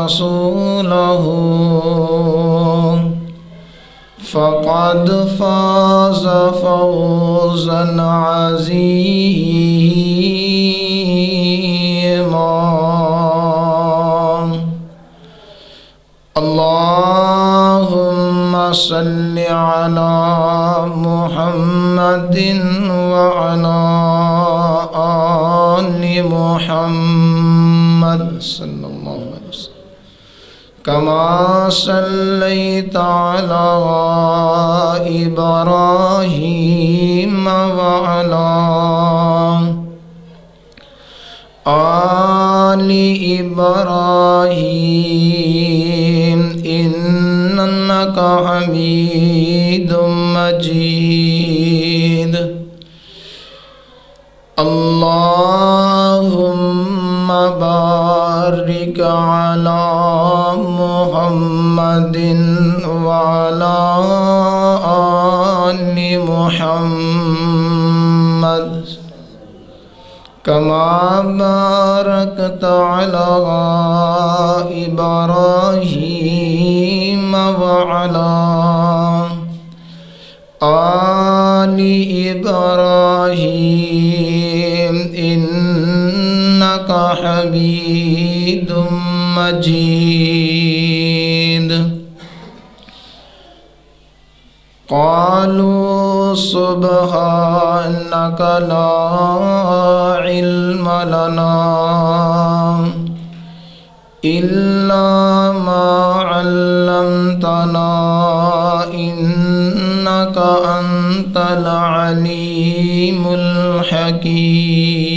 ورسوله فقد فاز فوزا عظيما. اللهم صل على محمد وعلى آل محمد صلی اللہ علیہ وسلم كما صليت على إبراهيم وعلى آل إبراهيم إنك حميد مجيد. اللهم بارك على محمد وعلى آل محمد كما باركت على إبراهيم وعلى آل إبراهيم إنك حميد مجيد. قالوا سبحانك لا علم لنا إلا ما علمتنا إنك أنت العليم الحكيم.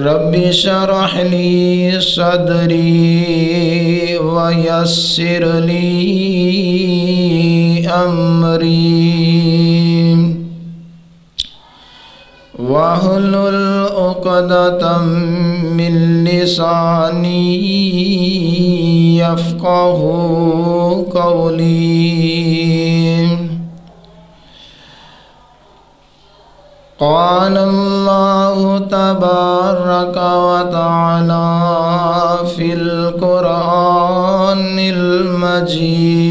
رب اشرح لي صدري ويسر لي أمري واحلل عقدة من لساني يفقه قولي. قال الله تبارك وتعالى في القرآن المجيد: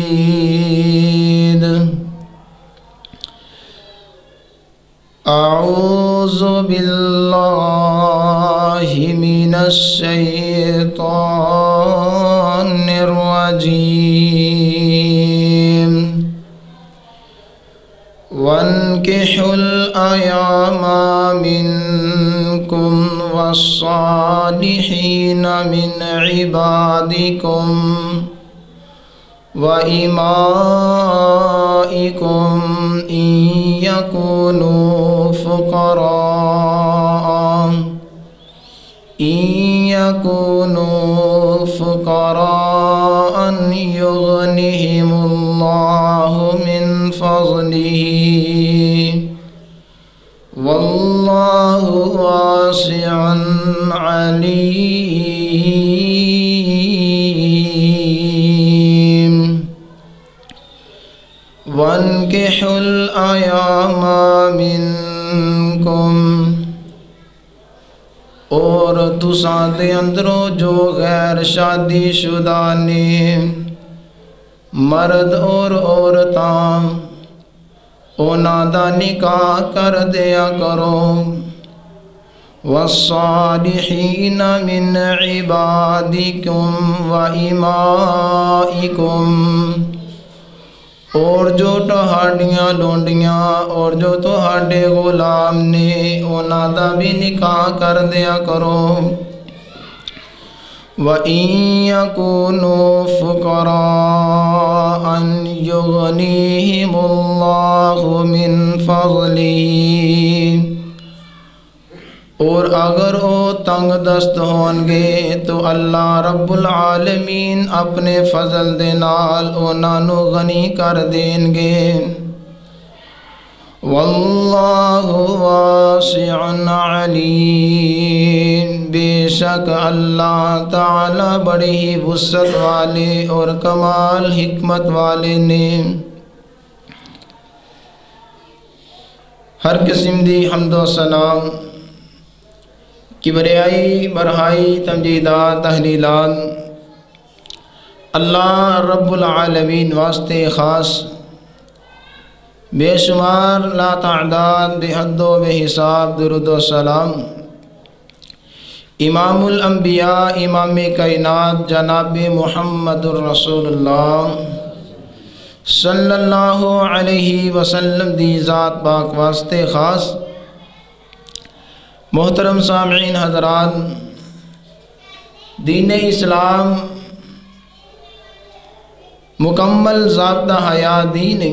أعوذ بالله من الشيطان الرجيم. وانكحوا الأيام منكم والصالحين من عبادكم وإمائكم إن يكونوا فقراء يغنهم الله من فضله والله واسع عليم. وانكحوا الأيام منكم، اور تساں دے اندروں جو غیر شادی شدہ نے مرد اور عورتاں انہاں دا نکاح کر دیا کرو. والصالحین من عبادکم وإمائکم، اور جو تہاڈیاں لونڈیاں اور جو تہاڈے غلام نے انہاں دا بھی نکاح کر دیا کرو. وَإِن يَكُونُوا فُقَرَاءً يُغْنِيهِمُ اللَّهُ مِنْ فَضْلِهِ، اور اگر وہ تنگ دست ہون گے تو اللہ رب العالمین اپنے فضل دے نال انہاں نو غنی کر دین گے. واللہ واسع علیم، بے شک اللہ تعالی بڑی ہی وسعت والے اور کمال حکمت والے نے. ہر قسم دی حمد و ثنا کبریائی برہائی تمجیدات تحلیلات اللہ رب العالمین واسطے خاص بے شمار لا تعداد بے حد و بے حساب درود و سلام امام الانبیاء امام کائنات جناب محمد الرسول اللہ صلی اللہ علیہ وسلم دی ذات پاک واسطے خاص محترم سامعین حضرات، دین اسلام مکمل ضابطہ حیات دین ہے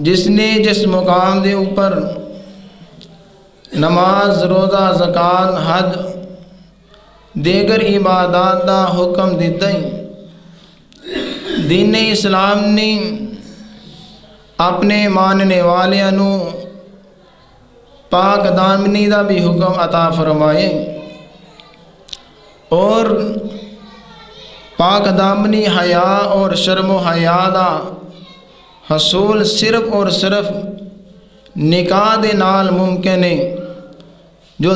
جس نے جس مقام دے اوپر نماز روزہ زکات حج دیگر عبادات دا حکم دیتا ہے۔ دین اسلام نے اپنے ماننے والیاں نو پاک دامنی دا بھی حکم عطا فرمائے اور پاک دامنی حیا اور شرم و حیا دا حصول صرف اور صرف نکاح دے نال ممکن ہے، جو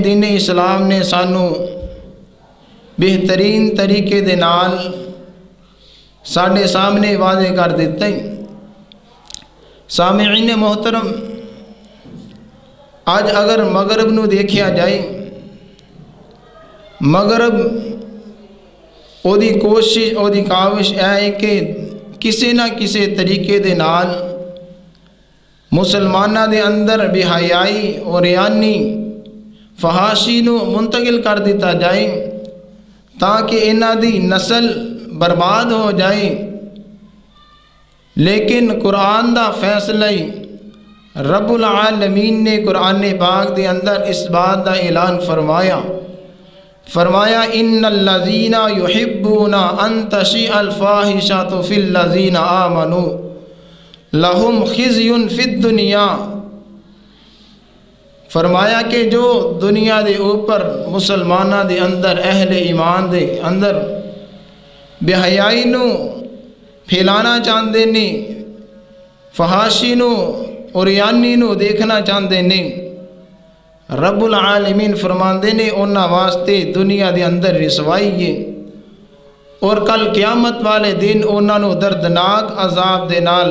دین اسلام نے سانو بہترین طریقے دے نال ساڈے سامنے واضح کر دیتا ہے۔ سامعین محترم، آج اگر مغرب نو دیکھیا جائے، مغرب او دی کوشش او دی کاوش ہے کہ کسی نہ کسی طریقے دے نال مسلمانہ دے اندر بے حیائی اور ریانی فحاشی نو منتقل کر دیتا جائے تاکہ انہاں دی نسل برباد ہو جائے، لیکن قرآن دا فیصلہ رب العالمین نے قرآن پاک دے اندر اس بات دا اعلان فرمایا ان الذین یحبون ان تشیع الفاحشۃ فی الذین آمنوا لہم خزی فی الدنیا، فرمایا کہ جو دنیا دے اوپر مسلمانہ دے اندر اہل ایمان دے اندر بے حیائی نو پھیلانا چاہتے نے، فحاشی نو اور ریانی نو دیکھنا چاہتے نے، رب العالمین فرماندے نے انہاں واسطے دنیا دے اندر رسوائی ہے اور کل قیامت والے دن انہاں نو دردناک عذاب دے نال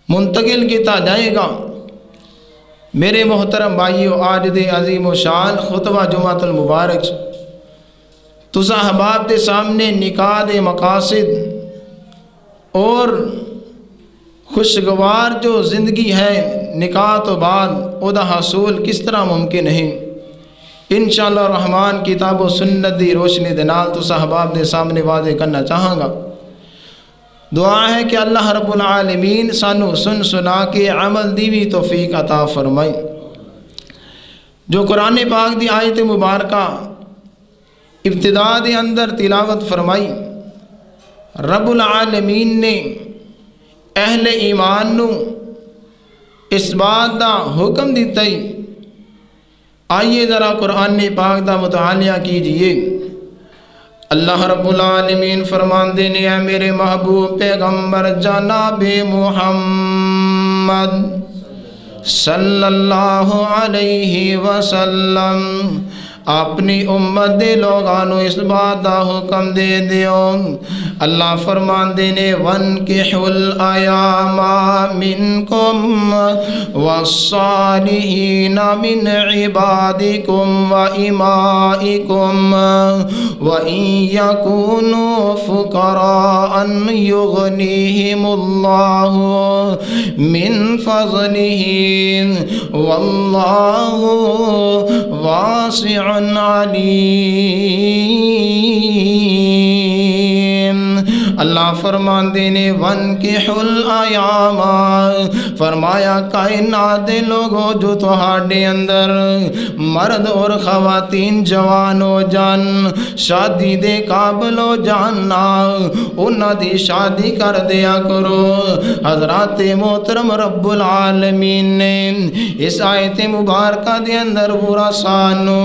منتقل کیتا جائے گا۔ میرے محترم بھائیو، آج دے عظیم و شان خطبہ جمعۃ المبارک تساں احباب دے سامنے نکاح دے مقاصد اور خوشگوار جو زندگی ہے نکاح تو بعد او دا حصول کس طرح ممکن ہے، انشاءاللہ الرحمن کتاب و سنت دی روشنی دے نال تساں احباب دے سامنے واضح کرنا چاہاں گا۔ دعا ہے کہ اللہ رب العالمین سانو سنا کے عمل دی بھی توفیق عطا فرمائے۔ جو قرآن پاک دی آیت مبارکہ ابتدا دے اندر تلاوت فرمائی، رب العالمین نے اہل ایمان نو اس بات دا حکم دیتا ہے۔ آئیے ذرا قرآن پاک دا مطالعہ کیجئے۔ اللہ رب العالمین فرماندے نے اے میرے محبوب پیغمبر جناب محمد صلی اللہ علیہ وسلم اپنی امت دے لوگانو اس بات دا حکم دے دیو۔ اللہ فرماندے نے وَانْكِحُوا الْأَيَامَ مِنْكُمْ وَالصَّالِحِينَ مِنْ عِبَادِكُمْ وَإِمَائِكُمْ وَإِنْ يَكُونُوا فُقَرَاءً يُغْنِيهِمُ اللَّهُ مِنْ فَضْلِهِ وَاللَّهُ وَاسِعٌ علیم۔ اللہ فرماندے نے وَانْكِحُوا الْأَيَامَ، فرمایا کائنات دے لوگو جو تہاڈے اندر مرد اور خواتین جوان ہو جان، شادی دے قابل ہو جاننا، انہاں دی شادی کر دیا کرو۔ حضرات محترم رب العالمین نے اس آیت مبارکہ دے اندر پورا سانو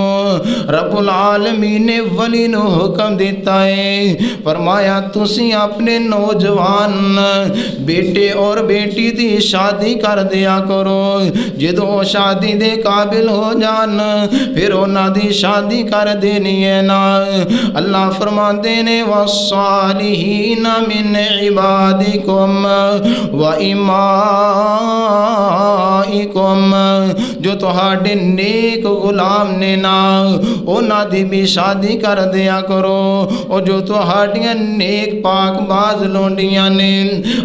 رب العالمین نے ولی نو حکم دیتا ہے، فرمایا تسی اپنے اپنے نوجوان بیٹے اور بیٹی دی شادی کر دیا کرو، جدو شادی دے قابل ہو جان پھر انہاں دی شادی کر دینی ہے نا۔ اللہ فرماندے نے والصالحین من عبادکم و امائکم، جو تہاڈے نیک غلام نے نا انہاں دی بھی شادی کر دیا کرو، اور جو تہاڈیاں نیک پاک باز لونڈیاں نے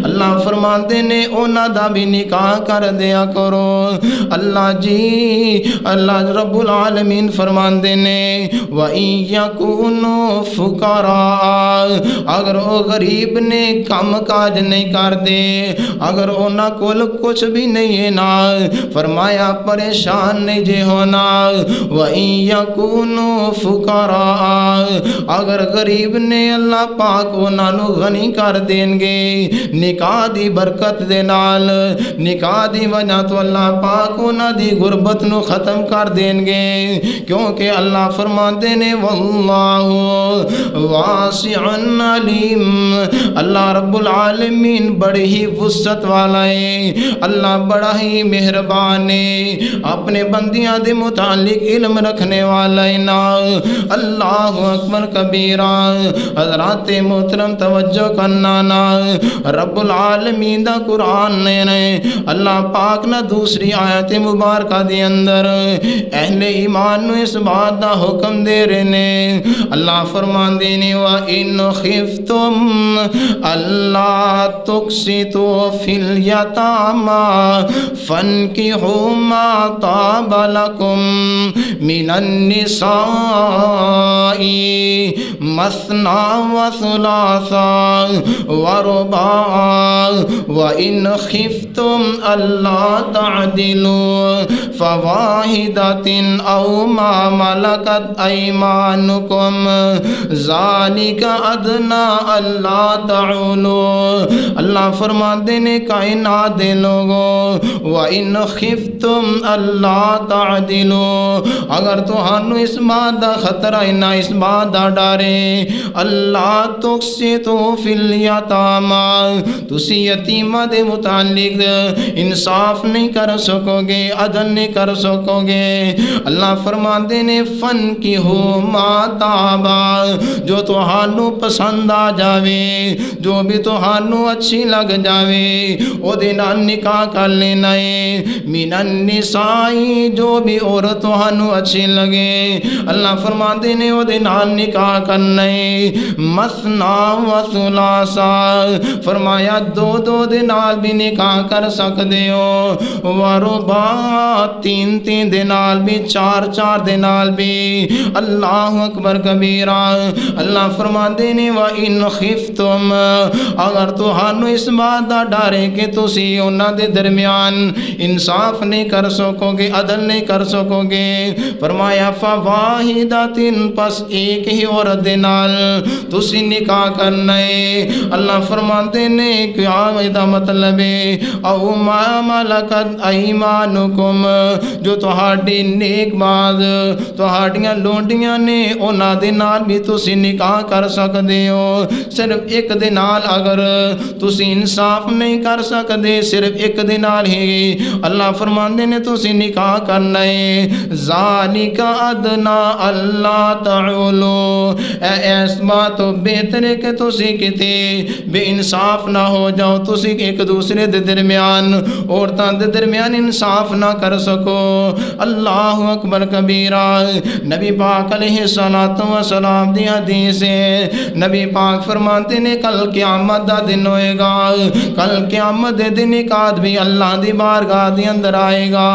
اللہ فرماندے نے انہاں دا بھی نکاح کر دیا کرو۔ اللہ جی اللہ رب العالمین فرماندے نے وَإِن يَكُونُوا فُقَرَاءَ، اگر وہ غریب نے کم کاج نہیں کر دے، اگر انہاں کول کچھ بھی نہیں ہے نا، فرمایا پریشان نہیں جے ہونا۔ وَإِن يَكُونُوا فُقَرَاءَ، اگر غریب نے اللہ پاک انہاں نو غنی کر دیں گے نکاح دی برکت دے نال، نکاح دی وجہ تو اللہ پاک انہاں دی غربت نو ختم کر دیں گے، کیونکہ اللہ فرماتے نے واللہ واسع علیم، اللہ رب العالمین بڑی ہی وسعت والا ہے، اللہ بڑا ہی مہربان ہے، اپنے بندیاں دے متعلق علم رکھنے والا ہے نا۔ اللہ اکبر کبیرہ، حضرات محترم توجہ کرنا نا، رب العالمین دا قرآن نے اللہ پاک نہ دوسری آیت مبارکہ دے اندر اہل ایمان نو اس بات دا حکم دے رہے نے، اللہ فرمان دینے وَإِنْ خِفْتُمْ أَلَّا تُقْسِطُوا فِي الْيَتَامَى فَانكِحُوا مَا طَابَ لَكُمْ مِنَ النِّسَاءِ مَثْنَى وَثُلَاثَ وَرُبَاعَ وَإِنْ خِفْتُمْ أَلَّا تَعْدِلُوا فَوَاحِدَةً أَوْ مَا مَلَكَتْ أَيْمَانُكُمْ ذَلِكَ أَدْنَىٰ أَلَّا تَعُولُوا، اللہ فرماتے نے کائنات دے لوگوں وَإِنْ خِفْتُمْ أَلَّا تَعْدِلُوا، اگر تہانوں اس بات دا خطرہ نہ اس بات دا ڈارے اللہ تقسطوا فی الیتامى، تسی یتیمہ دے متعلق انصاف نہیں کر سکو گے، عدل نہیں کر سکو گے، اللہ فرماتے نے فَانْكِحُوا مَا طَابَ، جو تہانوں پسند آ جاوے، جو بھی تہانوں اچھی لگ جاوے او دے نال نکاح کر لینا ہے، مِنَ النِّسَاءِ، جو بھی عورت تہانوں اچھی لگے اللہ فرماتے نے او دے نال نکاح کرنا ہے، مثنى وثلاث، فرمایا دو دو دے نال بھی نکاح کر سکتے ہو، ورباع، تین تین دے نال بھی، چار چار دے نال بھی، اللہ اکبر کبیرہ، اللہ فرماتے نے وَإِنْ خِفْتُمْ، اگر تہانوں اس بات دا ڈارے کہ تسی انہاں دے درمیان انصاف نہیں کر سکو گے، عدل نہیں کر سکو گے، فرمایا فواحدۃ، پس ایک ہی عورت دے نال تسی نکاح کرنا ہے، اللہ فرماتے نے کیا دا مطلب ہے او ما ملکت ایمانکم، جو تہاڈی نیک باز تہاڈیاں لونڈیاں نے انہاں دے نال بھی تسی نکاح کر سکدے ہو، صرف ایک دے نال اگر تسی انصاف نہیں کر سکدے، صرف ایک دے نال ہی اللہ فرماندے نے تسی نکاح کرنا ہے، ذالک ادنیٰ اللہ تعولوا، ایس بات تو بہتر ہے کہ تسی کتے بے انصاف نہ ہو جاؤ، تسی ایک دوسرے دے درمیان عورتاں دے درمیان انصاف نہ کر سکو، اللہ اکبر کبیرہ۔ نبی پاک علیہ السلام دی حدیث ہے، نبی پاک فرماتے نے کل قیامت دا دن ہوئے گا، کل قیامت دے دن ایک آدمی اللہ دی بارگاہ دی اندر آئے گا،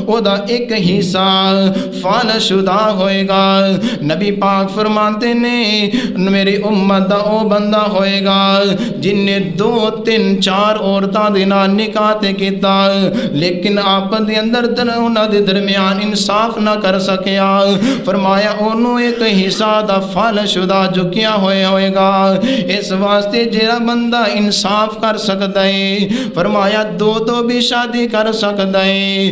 او دا ایک حصہ فال شدہ ہوئے گا، نبی پاک فرماتے نے میری امت دا او بندہ ہوئے گا جن نے 2 3 4 عورتاں دے نال نکاح تے کیتا، لیکن آپ دے اندر انہاں دے درمیان انصاف نہ کر سکیا، فرمایا انہوں ایک حصہ دا فال شدہ جو کیا ہوئے گا، اس واسطے جیڑا بندہ انصاف کر سکتا ہے، فرمایا 2 بھی شادی کر سکتا ہے،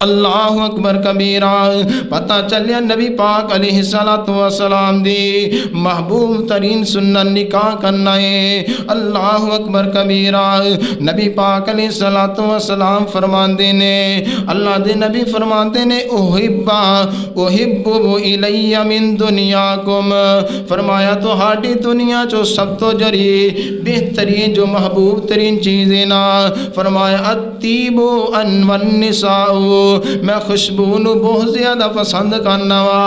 اللہ اکبر کبیرہ۔ پتہ چلیا نبی پاک علیہ السلام دی محبوب ترین سنت نکاح کرنا ہے۔ اللہ اکبر کبیرہ۔ نبی پاک علیہ السلام فرماندے نے، اللہ دے نبی فرماندے نے احبب الی من دنیاکم، فرمایا تو ہاڑی دنیا چو سب تو جری بہترین جو محبوب ترین چیزیں نا، فرمایا الطیب والنساء، میں خوشبو نو بہت زیادہ پسند کرنا وا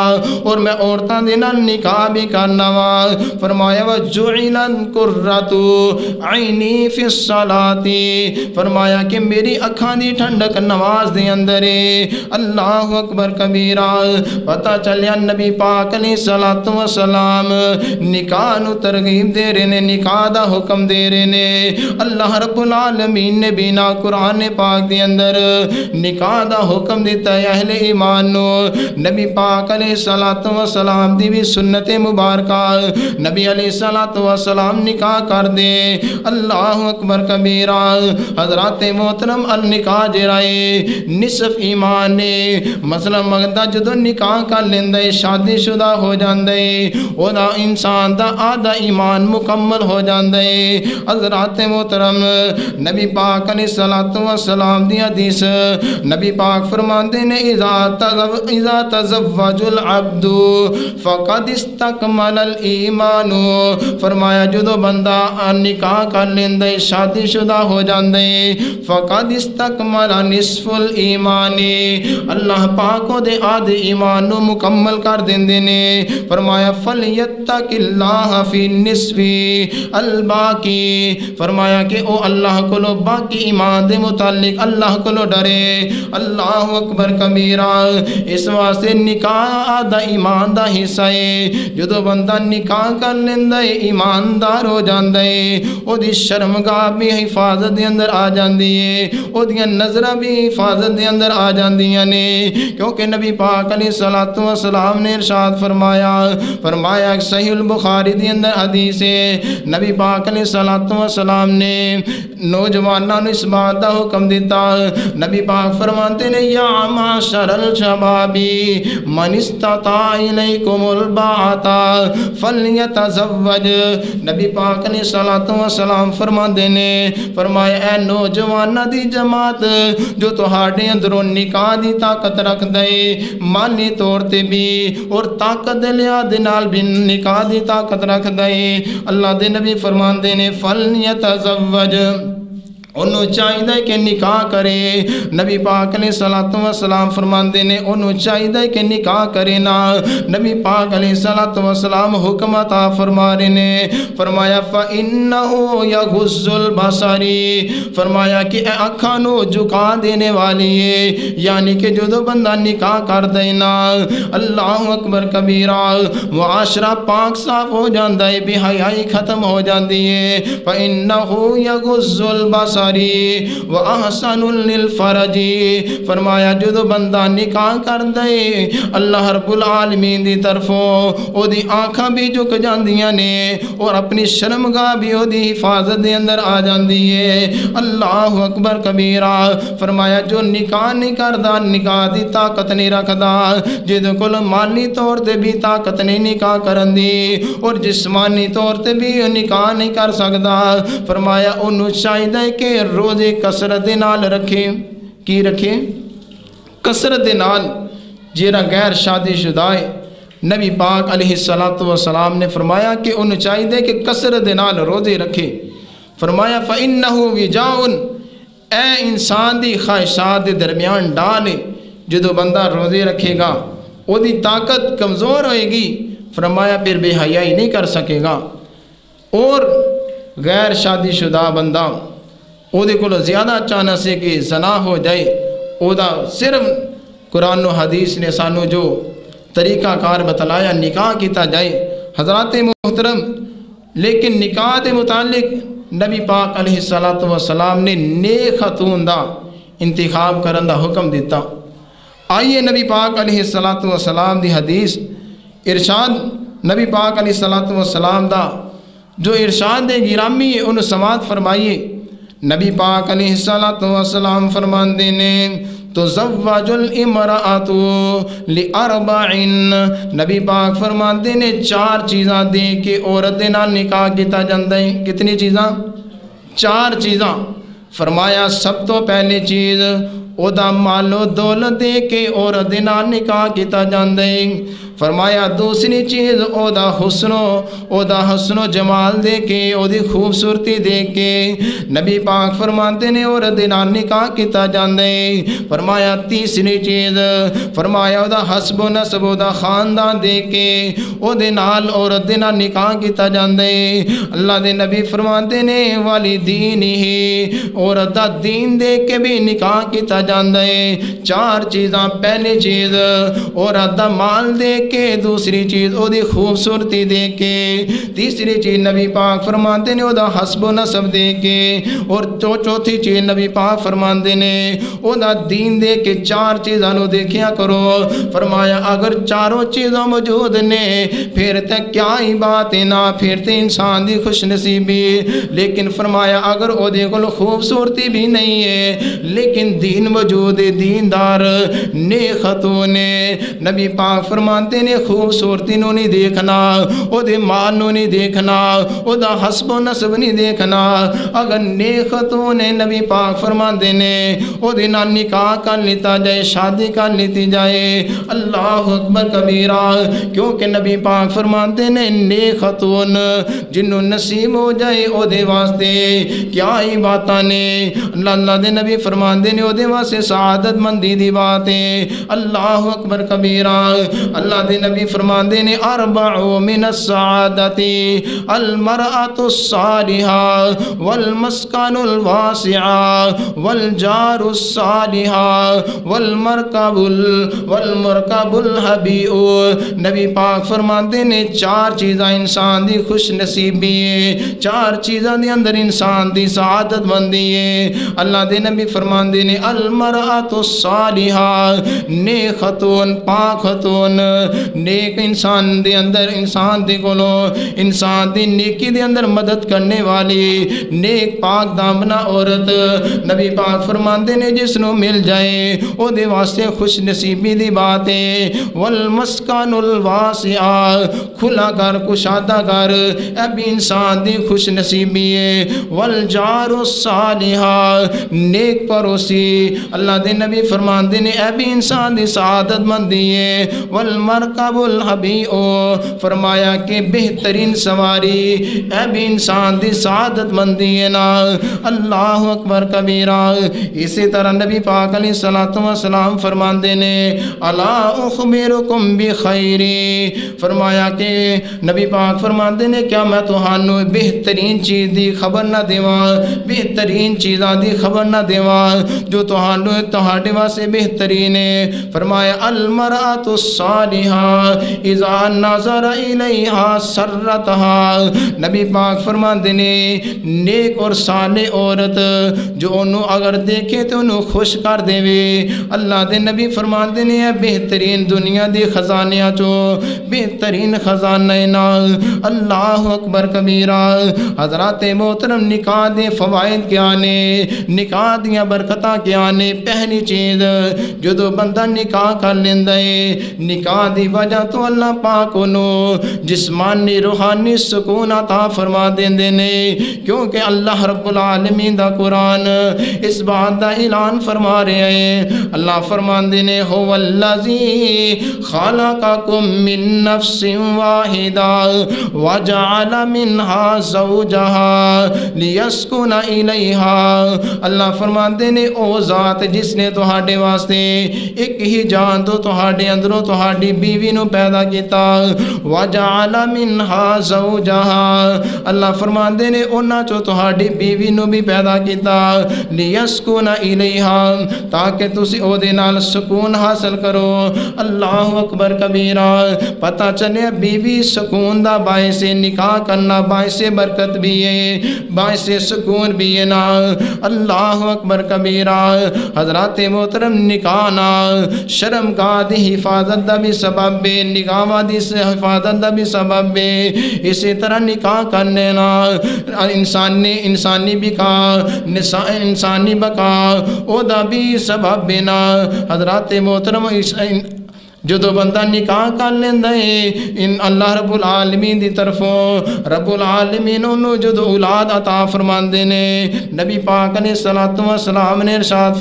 اور میں عورتاں دے نال نکاح بھی کرنا وا۔ فرمایا وجعلت قرۃ عینی فی الصلاۃ، فرمایا کہ میری اکھاں دی ٹھنڈک نماز دے اندر ہے۔ اللہ اکبر کبیرہ۔ پتہ چلیا نبی پاک علیہ السلام نکاح نو ترغیب دے رہے نے، نکاح دا حکم دے رہے نے۔ اللہ رب العالمین نے بینا قرآن پاک دے اندر نکاح دا حکم دیتا ہے اہل ایمان نو۔ نبی پاک علیہ السلام دی بھی سنت مبارکہ، نبی علیہ السلام نکاح کر دے۔ اللہ اکبر کبیرہ۔ حضرات محترم، النکاح جرائے نصف ایمان نے، مثلا مگدہ جدو نکاح کر لیندے شادی شدہ ہو جاندے او دا انسان دا آدھا ایمان مکمل ہو جاندے۔ حضرات محترم، نبی پاک علیہ السلام دی حدیث، نبی پاک فرماندے نے اذا تزوج العبد فقد استکمل الایمان، فرمایا جدو بندہ نکاح کر لیندے شادی شدہ ہو جاندے فقد استکمل نصف الایمان، اللہ پاک دے آدھے ایمان نو مکمل کر دیندے نے۔ فرمایا فلیتق اللہ فی النصف الباقی، فرمایا کہ او اللہ کو لو باقی ایمان دے متعلق اللہ کو لو ڈرے۔ اللہ اکبر کبیرہ۔ اس واسطے نکاح آدھا ایمان دا حصہ ہے۔ جدو بندہ نکاح کر لیندہ ایماندار ہو جاندہ ہے، او دی شرمگاہ بھی حفاظت دے اندر آ جاندی ہے، او دی نظرہ بھی حفاظت دے اندر آ جاندیاں نے، کیونکہ نبی پاک علیہ السلام نے ارشاد فرمایا صحیح البخاری دے اندر حدیث ہے، نبی پاک علیہ السلام نے نوجوانوں نے اس بات دا حکم دیتا۔ نبی پاک فرماتے ہیں یا معاشر الشبابی من استطاع الیکم الباءۃ فلیتزوج، نبی پاک نے السلام فرماتے ہیں، فرمایا اے نوجوانہ دی جماعت جو تہاڈے اندروں نکاح دی طاقت رکھ دے، مالی طور تے بھی اور طاقت دے لحاظ نال بھی نکاح دی طاقت رکھ دے، اللہ دے نبی فرماندے نے فلیتزوج، انہوں چاہیے کہ نکاح کرے۔ نبی پاک علیہ السلام فرماندے نے انہوں چاہیے کہ نکاح کرے نا۔ نبی پاک علیہ السلام حکم عطا فرما رہے نے، فرمایا فَإِنَّهُ يَغُضُّ الْبَصَرِ، فرمایا کہ اے آنکھاں نو جھکا دینے والی ہے، یعنی کہ جو بندہ نکاح کر دینا، اللہ اکبر کبیرہ، معاشرہ پاک صاف ہو جاندہ ہے، بے حیائی ختم ہو جاندی ہے۔ فَإِنَّهُ يَغُضُّ الْبَصَرِ وَأَحْسَنُ لِلْفَرَجِ، فرمایا جو بندہ نکاح کر دے اللہ رب العالمین دی طرفوں او دی آنکھاں بھی جھک جاندیاں نے اور اپنی شرمگاہ بھی او دی حفاظت دے اندر آ جاندی ہے۔ اللہ اکبر کبیرہ۔ فرمایا جو نکاح نہیں کردا، نکاح دی طاقت نہیں رکھدا، جدوں کول مالی طور تے بھی طاقت نہیں نکاح کرن دی اور جسمانی طور تے بھی نکاح نہیں کر سکدا، فرمایا انہوں چاہیے کہ روزے کسرت نال رکھے۔ کی رکھے؟ کسرت نال۔ جیرا غیر شادی شدہ ہے، نبی پاک علیہ السلام نے فرمایا کہ انہوں چاہیے کہ کسرت نال روزے رکھے۔ فرمایا فَإِنَّهُ وِجَاءٌ، اے انسان دی خواہشات دے درمیان ڈالے، جدو بندہ روزے رکھے گا وہ دی طاقت کمزور ہوئے گی، فرمایا پھر بے حیائی نہیں کر سکے گا۔ اور غیر شادی شدہ بندہ او دے کولو زیادہ چانس سے کہ زنا ہو جائے، او دا صرف قرآن و حدیث نے سانو جو طریقہ کار بتلایا نکاح کیتا جائے۔ حضرات محترم، لیکن نکاح دے متعلق نبی پاک علیہ السلام نے نیک خاتون دا انتخاب کرن دا حکم دیتا۔ آئیے نبی پاک علیہ السلام دی حدیث ارشاد، نبی پاک علیہ السلام دا جو ارشاد گرامی انہوں سماعت فرمائیے۔ نبی پاک علیہ السلام فرماندے نے تزوج الامرأۃ لاربعن، نبی پاک فرماتے نے 4 چیزاں دے کے عورت دے نال نکاح کیتا جاندا ہے۔ کتنی چیزاں؟ 4 چیزاں۔ فرمایا سب تو پہلی چیز او دا مال و دولت دے کے عورت دے نال نکاح کیتا جاندا ہے۔ فرمایا دوسری چیز او دا حسن و جمال دے کے، او دی خوبصورتی دے کے نبی پاک فرماتے نے عورت دے نال نکاح کیتا جاندا ہے۔ فرمایا تیسری چیز، فرمایا او دا حسب و نسب، او دا خاندان دے کے او دے نال عورت دے نال نکاح کیتا جاندا ہے۔ اللہ دے نبی فرماتے نے والدین ہی، عورت دا دین دے کے بھی نکاح کیتا جاندا ہے۔ 4 چیزاں، پہلی چیز عورت دا مال دے کے، دوسری چیز او دی خوبصورتی دے کے، تیسری چیز نبی پاک فرماتے نے او دا حسب و نسب دے کے، اور چوتھی چیز نبی پاک فرماتے نے او دا دین دے کے۔ 4 چیزاں نو دیکھیا کرو۔ فرمایا اگر چاروں چیزاں موجود نے پھر تے کیا ہی بات ہے، نہ پھر تے انسان دی خوش نصیبی۔ لیکن فرمایا اگر او دے کول خوبصورتی بھی نہیں ہے لیکن دین موجود ہے، دیندار نیک خاتون ہے، نبی پاک فرماتے نے خوبصورتی نو نہیں دیکھنا، او دے مال نو نہیں دیکھنا، او دا حسب و نسب نہیں دیکھنا۔ اگر نیک خاتون ہے نبی پاک فرماتے نے او دے نال نکاح کر لیتا جائے، شادی کر لیتی جائے۔ اللہ اکبر کبیرہ، کیونکہ نبی پاک فرماتے نے نیک خاتون جنوں نصیب ہو جائے او دے واسطے کیا ہی باتاں نے۔ اللہ دے نبی فرماتے نے او دے واسطے سعادت مندی دی بات ہے۔ اللہ اکبر کبیرہ، اللہ دے نبی فرماندے نے اربع من السعادت المرأة الصالحة والمسکن الواسع والجار الصالح والمرکب الحبیع۔ نبی پاک فرماندے نے 4 چیزاں انسان دی خوش نصیبی ہے، 4 چیزاں دے اندر انسان دی سعادت مندی ہے۔ اللہ دے نبی فرماندے نے المرأة الصالحة، نیک خاتون، پاک خاتون، نیک انسان دے اندر، انسان دے کولو انسان دی نیکی دے اندر مدد کرنے والی نیک پاک دامنہ عورت، نبی پاک فرماندے نے جس نو مل جائے او دے واسطے خوش نصیبی دی بات ہے۔ والمسکن الواسع، کھلا گھر، کشادہ گھر، اے بھی انسان دی خوش نصیبی ہے۔ والجار الصالح، نیک پڑوسی، اللہ دے نبی فرماندے نے اے بھی انسان دی سعادت مندی ہے۔ والمرکب الحبیع، فرمایا کہ بہترین سواری، اے بھی انسان دی سعادت مندی ہے نا۔ اللہ اکبر کبیرہ۔ اسی طرح نبی پاک علیہ السلام فرماندے نے الا اخبرکم بخیر، فرمایا کہ نبی پاک فرماندے نے کیا میں تہانوں بہترین چیز دی خبر نہ دیواں، بہترین چیزاں دی خبر نہ دیواں جو تہانوں تہاڈے واسطے بہترین ہے۔ فرمایا المرأة الصالحة اذا نظر الیہا سرتها، نبی پاک فرماندے نے نیک اور صالح عورت جو انہوں اگر دیکھے تو انہوں خوش کر دے وے۔ اللہ دے نبی فرماندے نے بہترین دنیا دی خزانیاں چو بہترین خزانہ نا۔ اللہ اکبر کبیرہ۔ حضرات محترم، نکاح دے فوائد کیا نے، نکاح دیاں برکتاں کیا نے؟ پہلی چیز جدو بندہ نکاح کر لیندہ ہے، نکاح دی وجہ تو اللہ پاک انہوں جسمانی روحانی سکون عطا فرما دیندے نے، کیونکہ اللہ رب العالمین دا قرآن اس بات دا اعلان فرما رہے ہیں۔ اللہ فرماندے نے هو الذی خلقکم من نفس واحدہ وجعل منها زوجها لیسکن الیہا، اللہ فرماندے نے او ذات جس نے تہاڈے واسطے ایک ہی جان تو تہاڈے اندروں تہاڈی بیوی نو پیدا کیتا، وجعل منها زوجها، اللہ فرماندے نے انہاں چو تہاڈی بیوی نو بھی پیدا کیتا، لیسکن الیہا، تاکہ تسی او دے نال سکون حاصل کرو۔ اللہ اکبر کبیرہ۔ پتہ چلے بیوی سکون دا باعث نکاح کرنا باعث برکت بھی ہے، باعث سکون بھی ہے نا۔ اللہ اکبر کبیرہ۔ حضرات محترم نکاح نال شرم کا دی حفاظت دا بھی سبب ہے، نکاح دی حفاظت دا بھی سبب ہے۔ اسی طرح نکاح کرنے نال انسانی بقا انسانی بقا او دا بھی سبب ہے نا۔ حضرات محترم جدو بندہ نکاح کر لیندہ ہے ان اللہ رب العالمین دی طرفوں رب العالمین انہوں جدو اولاد عطا فرماندے نے۔ نبی پاک علیہ السلام نے ارشاد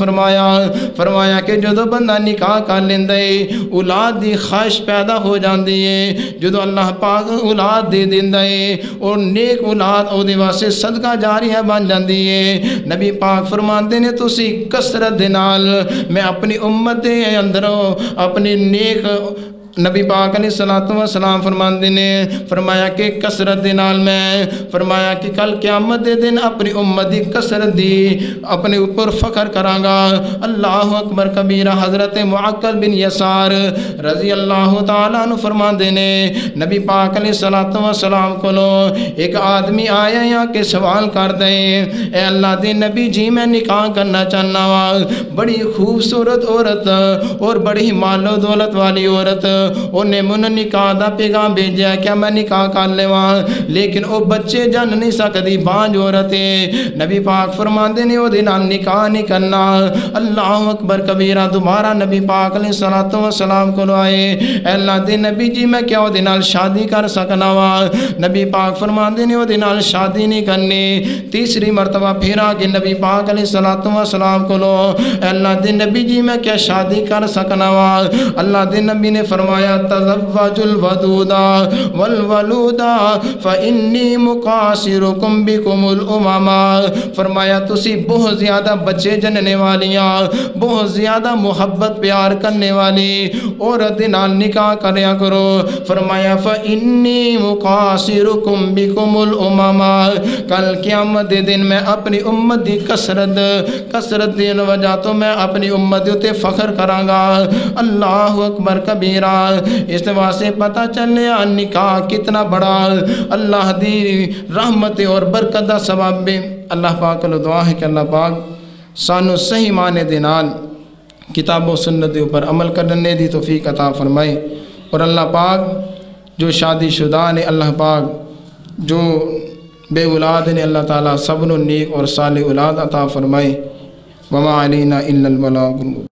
فرمایا کہ جدو بندہ نکاح کر لیندہ ہے اولاد دی خواہش پیدا ہو جاندی ہے، جدو اللہ پاک اولاد دے دیندہ ہے اور نیک اولاد او دے واسطے صدقہ جاریہ بن جاندی ہے۔ نبی پاک فرماندے نے تسی کثرت دے نال میں اپنی امت دے اندروں اپنی نیک نبی پاک علیہ السلام فرماندے نے فرمایا کہ کثرت دے نال میں فرمایا کہ کل قیامت دے دن اپنی امت دی کثرت دی اپنے اوپر فخر کرانگا۔ اللہ اکبر کبیرہ۔ حضرت معقل بن یسار رضی اللہ تعالیٰ عنہ فرماندے نے نبی پاک علیہ السلام کو ایک آدمی آیا یا کہ سوال کر دے اے اللہ دے نبی جی میں نکاح کرنا چاہنا وا، بڑی خوبصورت عورت اور بڑی مال و دولت والی عورت، انہیں من نکاح دا پیغام بھیجیا کیا میں نکاح کر لیواں، لیکن او بچے جن نہیں سکتی بانج عورت ہے۔ نبی پاک فرماندے نے او دے نال نکاح نہیں کرنا۔ اللہ اکبر کبیرہ۔ دوبارہ نبی پاک علیہ السلام کو آئے اے اللہ دے نبی جی میں کیا او دے نال شادی کر سکنا وا، نبی پاک فرماندے نے او دے نال شادی نہیں کرنی۔ تیسری مرتبہ پھر آگے نبی پاک علیہ السلام کو اے اللہ دے نبی جی میں کیا شادی کر سکنا وا، اللہ دے نبی نے فرمایا تزوج الودودا والولودا فإنی مقاصرکم بکم الامما۔ فرمایا تسی بہت زیادہ بچے جننے والیاں، بہت زیادہ محبت پیار کرنے والی عورت نال نکاح کریا کرو۔ فرمایا فإنی مقاصرکم بکم الامما، کل قیامت دے دن میں اپنی امت دی کثرت دین وجہ تو میں اپنی امت تے فخر کرانگا۔ اللہ اکبر کبیرہ۔ اس واسطے پتہ چلیا نکاح کتنا بڑا اللہ دی رحمت اور برکت دا سبب ہے۔ اللہ پاک کو دعا ہے کہ اللہ پاک سانو صحیح معنی دے نال کتاب و سنت دے اوپر عمل کرنے دی توفیق عطا فرمائے، اور اللہ پاک جو شادی شدہ نے اللہ پاک جو بے اولاد نے اللہ تعالیٰ سب نیک اور صالح اولاد عطا فرمائے۔ وما علینا الا البلاغ۔